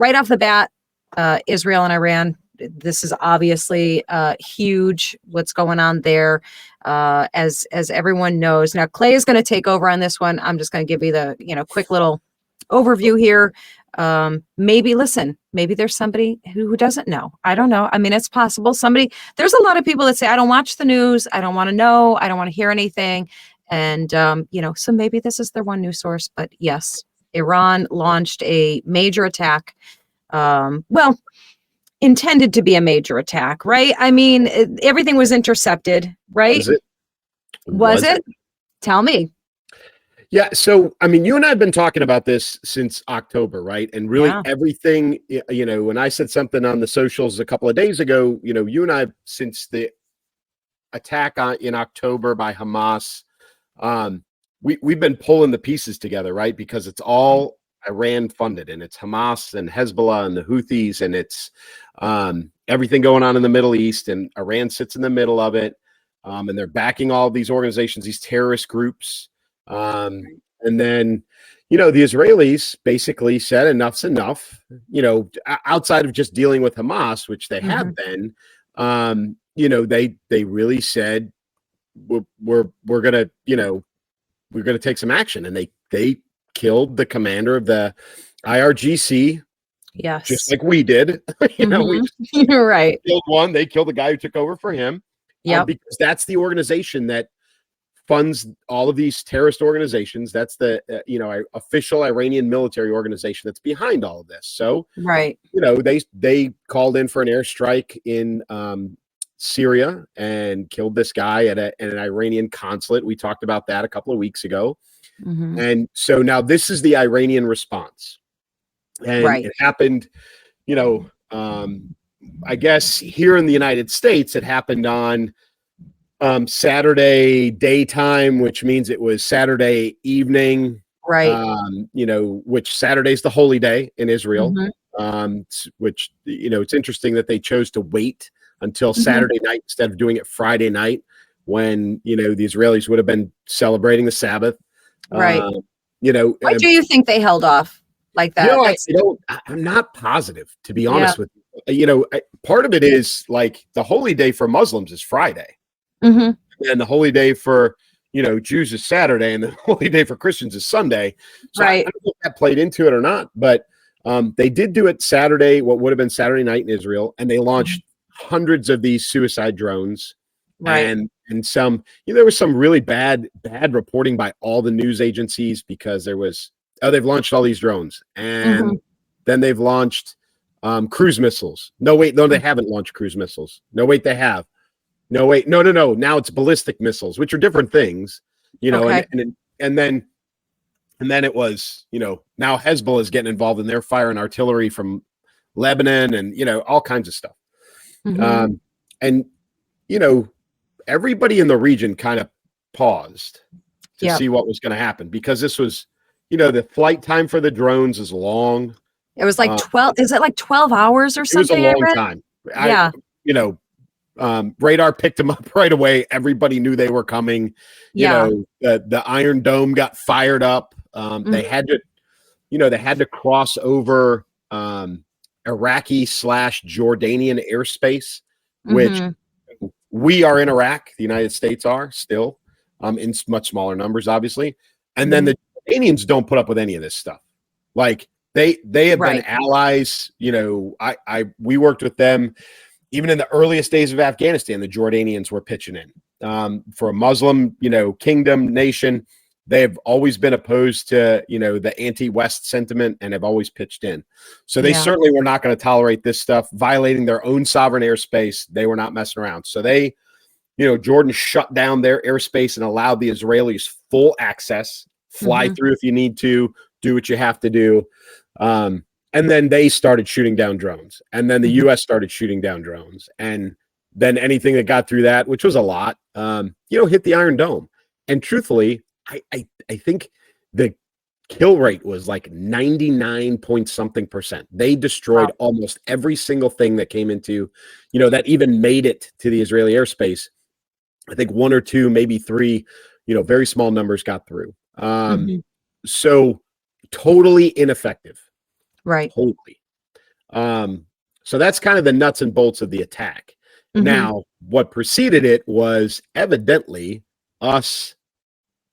right off the bat, Israel and Iran, this is obviously huge what's going on there, as everyone knows. Now, Clay is going to take over on this one. I'm just going to give you the quick little overview here. Maybe there's somebody who doesn't know. I don't know. I mean, it's possible. There's a lot of people that say, I don't watch the news. I don't want to know. I don't want to hear anything. And, so maybe this is their one news source. But yes, Iran launched a major attack. Intended to be a major attack, right? I mean, everything was intercepted, right? Was it? Tell me. Yeah. So, I mean, you and I have been talking about this since October, right? And really everything, when I said something on the socials a couple of days ago, you and I, since the attack in October by Hamas, we've been pulling the pieces together, right? Because it's all Iran funded, and it's Hamas and Hezbollah and the Houthis, and it's everything going on in the Middle East, and Iran sits in the middle of it, and they're backing all of these organizations, these terrorist groups, and then the Israelis basically said enough's enough, outside of just dealing with Hamas, which they have been, they really said we're gonna take some action, and they killed the commander of the IRGC. Yes. Just like we did. You're right. Killed one. They killed the guy who took over for him. Yeah. Because that's the organization that funds all of these terrorist organizations. That's the, official Iranian military organization that's behind all of this. So, right. They called in for an airstrike in Syria and killed this guy at an Iranian consulate. We talked about that a couple of weeks ago. And so now this is the Iranian response. And it happened, I guess here in the United States, it happened on Saturday daytime, which means it was Saturday evening. Right. Which Saturday's the holy day in Israel. Which, it's interesting that they chose to wait until Saturday night instead of doing it Friday night when, the Israelis would have been celebrating the Sabbath. Right. Why do you think they held off like that? I'm not positive, to be honest with you. Part of it is like the holy day for Muslims is Friday, and the holy day for Jews is Saturday, and the holy day for Christians is Sunday. So I don't know if that played into it or not, but they did do it Saturday, what would have been Saturday night in Israel, and they launched hundreds of these suicide drones. And some, there was some really bad reporting by all the news agencies because there was, they've launched all these drones, and then they've launched cruise missiles. No, they haven't launched cruise missiles. No, wait, they have. No, wait, no. Now it's ballistic missiles, which are different things, and then it was, now Hezbollah is getting involved in their fire and artillery from Lebanon and, all kinds of stuff. And, everybody in the region kind of paused to see what was going to happen, because this was, the flight time for the drones is long. It was like 12. Is it like 12 hours or something? It was a long time. Radar picked them up right away. Everybody knew they were coming. The Iron Dome got fired up. They had to cross over Iraqi/Jordanian airspace, which we are in Iraq. The United States are still in much smaller numbers, obviously. And then the Jordanians don't put up with any of this stuff. Like they have been allies. We worked with them even in the earliest days of Afghanistan. The Jordanians were pitching in for a Muslim, kingdom nation. They have always been opposed to, the anti-West sentiment and have always pitched in. So they certainly were not going to tolerate this stuff, violating their own sovereign airspace. They were not messing around. So they, Jordan shut down their airspace and allowed the Israelis full access, fly through if you need to, do what you have to do. And then they started shooting down drones. And then the U.S. started shooting down drones. And then anything that got through that, which was a lot, hit the Iron Dome. And truthfully, I think the kill rate was like 99 point something %. They destroyed almost every single thing that came into, that even made it to the Israeli airspace. I think one or two, maybe three, very small numbers got through. So totally ineffective. Right. Totally. So that's kind of the nuts and bolts of the attack. Now, what preceded it was evidently us,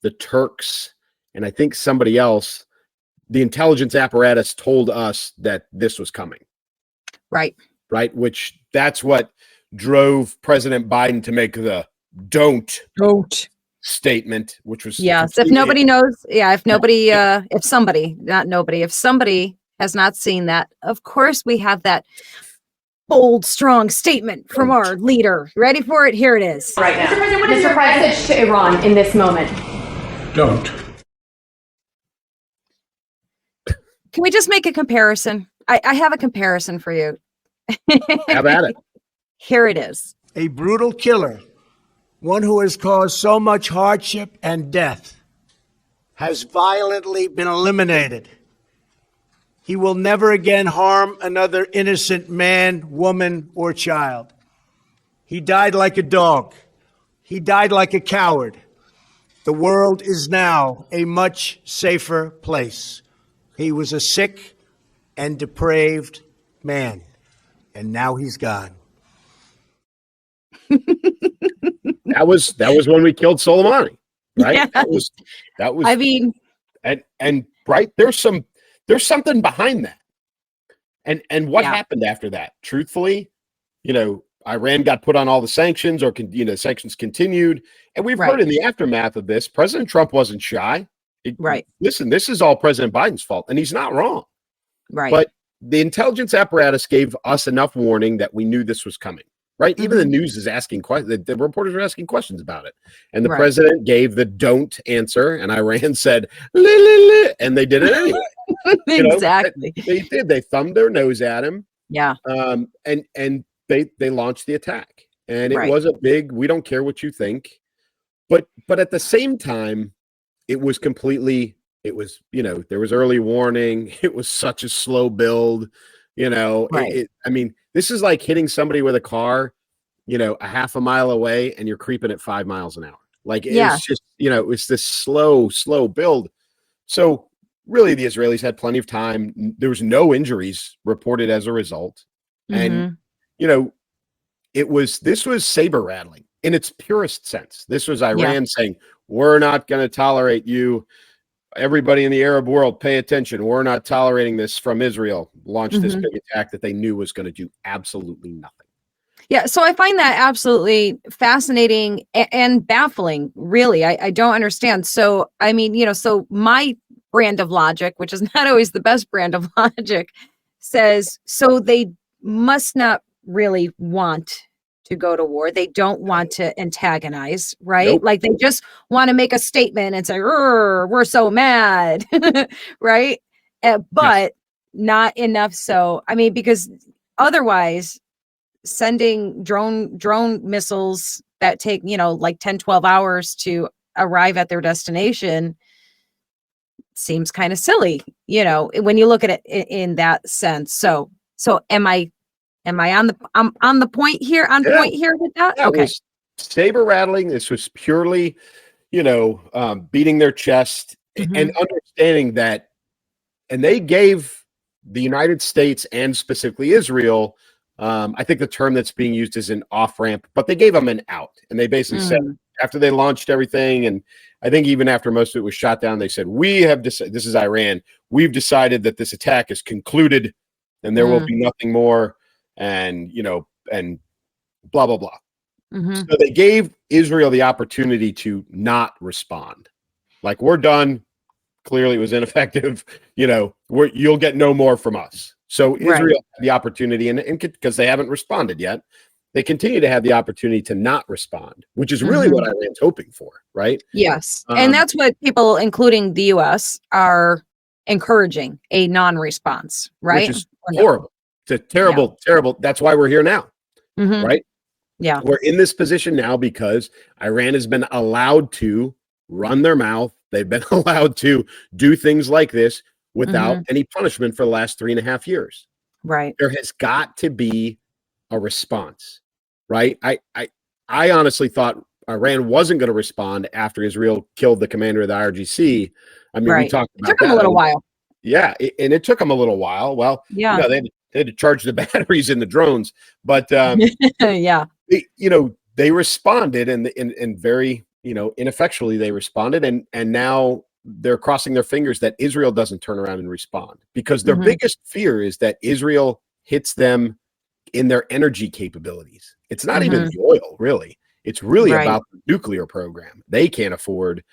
the Turks, and I think somebody else. The intelligence apparatus told us that this was coming. Right. Which that's what drove President Biden to make the don't statement, which was yes. If nobody knows, if nobody, if somebody, not nobody, if somebody has not seen that, of course we have that bold, strong statement from our leader. Ready for it? Here it is. Right now. Mr. President, what is your message to Iran in this moment? Don't. Can we just make a comparison? I have a comparison for you. Have at it. Here it is. A brutal killer, one who has caused so much hardship and death, has violently been eliminated. He will never again harm another innocent man, woman, or child. He died like a dog. He died like a coward. The world is now a much safer place. He was a sick and depraved man, and now he's gone. That was when we killed Soleimani, right? Yeah. That was. I mean, and right, there's something behind that. And what happened after that? Truthfully, Iran got put on all the sanctions, or sanctions continued, and we've heard in the aftermath of this, President Trump wasn't shy. Listen, this is all President Biden's fault, and he's not wrong. Right. But the intelligence apparatus gave us enough warning that we knew this was coming. Right. Even the news is asking questions. The reporters are asking questions about it. And the president gave the don't answer. And Iran said, and they did it anyway. Exactly. They did. They thumbed their nose at him. Yeah. And they launched the attack. And it was a big, we don't care what you think. But at the same time, it was completely, there was early warning. It was such a slow build. I mean, this is like hitting somebody with a car, a half a mile away, and you're creeping at 5 miles an hour. Like, it's just, it was this slow build. So really, the Israelis had plenty of time. There was no injuries reported as a result. And, this was saber rattling in its purest sense. This was Iran saying, we're not going to tolerate you. Everybody in the Arab world, pay attention. We're not tolerating this from Israel. Launched this big attack that they knew was going to do absolutely nothing. Yeah, so I find that absolutely fascinating and baffling, really. I don't understand. So, I mean, so my brand of logic, which is not always the best brand of logic, says, so they must not really want to go to war. They don't want to antagonize, right? Nope. Like, they just want to make a statement and say, we're so mad, right? But not enough so. I mean, because otherwise, sending drone missiles that take, like 10, 12 hours to arrive at their destination seems kind of silly, when you look at it in that sense. So am I on the point here? Point here with that? Yeah, okay. Saber rattling. This was purely, beating their chest and understanding that, and they gave the United States and specifically Israel, I think the term that's being used is an off-ramp, but they gave them an out. And they basically said, after they launched everything, and I think even after most of it was shot down, they said, we have decided, this is Iran, we've decided that this attack is concluded and there will be nothing more. And, and blah, blah, blah. So they gave Israel the opportunity to not respond. Like, we're done. Clearly it was ineffective. You'll get no more from us. So Israel had the opportunity, and because they haven't responded yet, they continue to have the opportunity to not respond, which is really what Iran's hoping for, right? Yes. And that's what people, including the U.S., are encouraging, a non-response, right? Which is horrible. It's a terrible. That's why we're here now, right? Yeah. We're in this position now because Iran has been allowed to run their mouth. They've been allowed to do things like this without any punishment for the last 3.5 years. Right. There has got to be a response, right? I honestly thought Iran wasn't going to respond after Israel killed the commander of the IRGC. I mean, we talked about it took them a little while. Yeah, and it took them a little while. Well, They had to charge the batteries in the drones, but Yeah. they responded and very, ineffectually they responded, and now they're crossing their fingers that Israel doesn't turn around and respond, because their biggest fear is that Israel hits them in their energy capabilities. It's not even the oil, really. It's really Right. about the nuclear program. They can't afford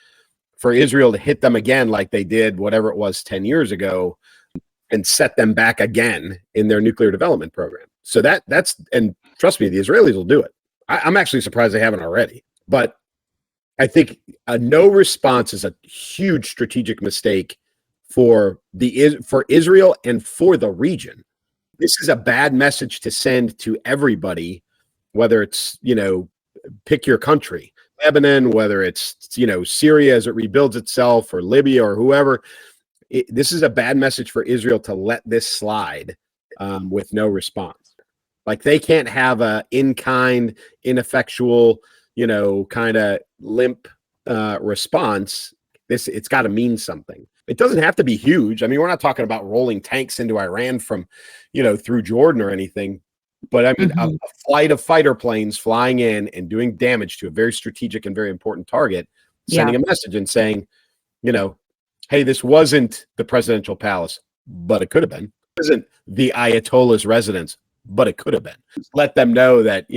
for Israel to hit them again like they did, whatever it was 10 years ago, and set them back again in their nuclear development program. So that's, and trust me, the Israelis will do it. I'm actually surprised they haven't already. But I think a no response is a huge strategic mistake for Israel and for the region. This is a bad message to send to everybody, whether it's, pick your country, Lebanon, whether it's, Syria as it rebuilds itself, or Libya, or whoever. This is a bad message for Israel to let this slide with no response. Like, they can't have a in-kind, ineffectual, kind of limp response. It's got to mean something. It doesn't have to be huge. I mean, we're not talking about rolling tanks into Iran from, through Jordan or anything. But I mean, a flight of fighter planes flying in and doing damage to a very strategic and very important target, sending a message and saying, hey, this wasn't the presidential palace, but it could have been. It wasn't the Ayatollah's residence, but it could have been. Let them know that,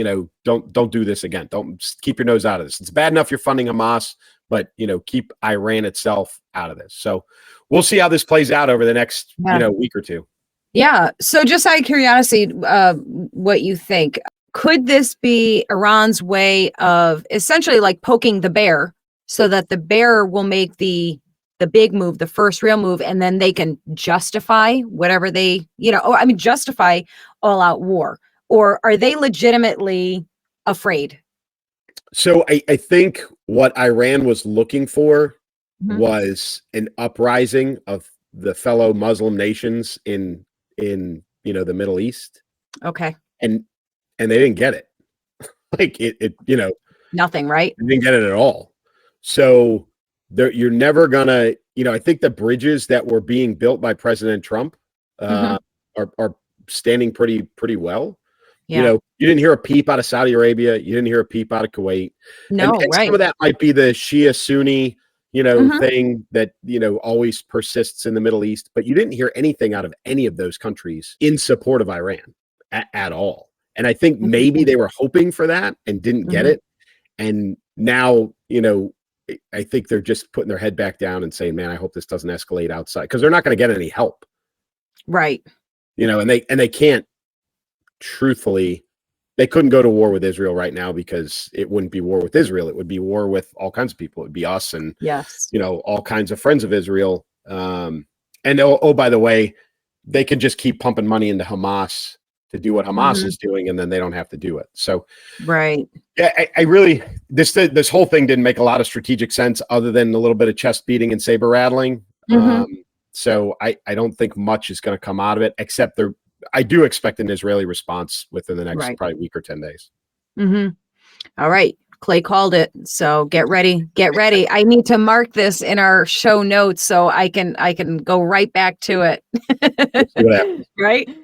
don't do this again. Don't, keep your nose out of this. It's bad enough you're funding Hamas, but, keep Iran itself out of this. So we'll see how this plays out over the next, week or two. Yeah. So just out of curiosity, what you think, could this be Iran's way of essentially like poking the bear, so that the bear will make the big move, the first real move, and then they can justify whatever they, justify all out war? Or are they legitimately afraid? So I think what Iran was looking for was an uprising of the fellow Muslim nations in the Middle East. Okay. And they didn't get it. Like it Nothing, right? They didn't get it at all. So you're never gonna, I think the bridges that were being built by President Trump are standing pretty well. Yeah. You didn't hear a peep out of Saudi Arabia. You didn't hear a peep out of Kuwait. No, and right. Some of that might be the Shia Sunni, thing that, always persists in the Middle East. But you didn't hear anything out of any of those countries in support of Iran at all. And I think maybe they were hoping for that and didn't get it. And now, I think they're just putting their head back down and saying, man, I hope this doesn't escalate outside, because they're not going to get any help. Right. And they can't, truthfully, they couldn't go to war with Israel right now, because it wouldn't be war with Israel. It would be war with all kinds of people. It would be us and, all kinds of friends of Israel. And by the way, they can just keep pumping money into Hamas to do what Hamas is doing, and then they don't have to do it. So, right. Yeah, I really, this whole thing didn't make a lot of strategic sense, other than a little bit of chest beating and saber rattling. So I don't think much is going to come out of it, except I do expect an Israeli response within the next probably week or 10 days. All right. Clay called it. So get ready. I need to mark this in our show notes so I can go right back to it. See what happens. Right.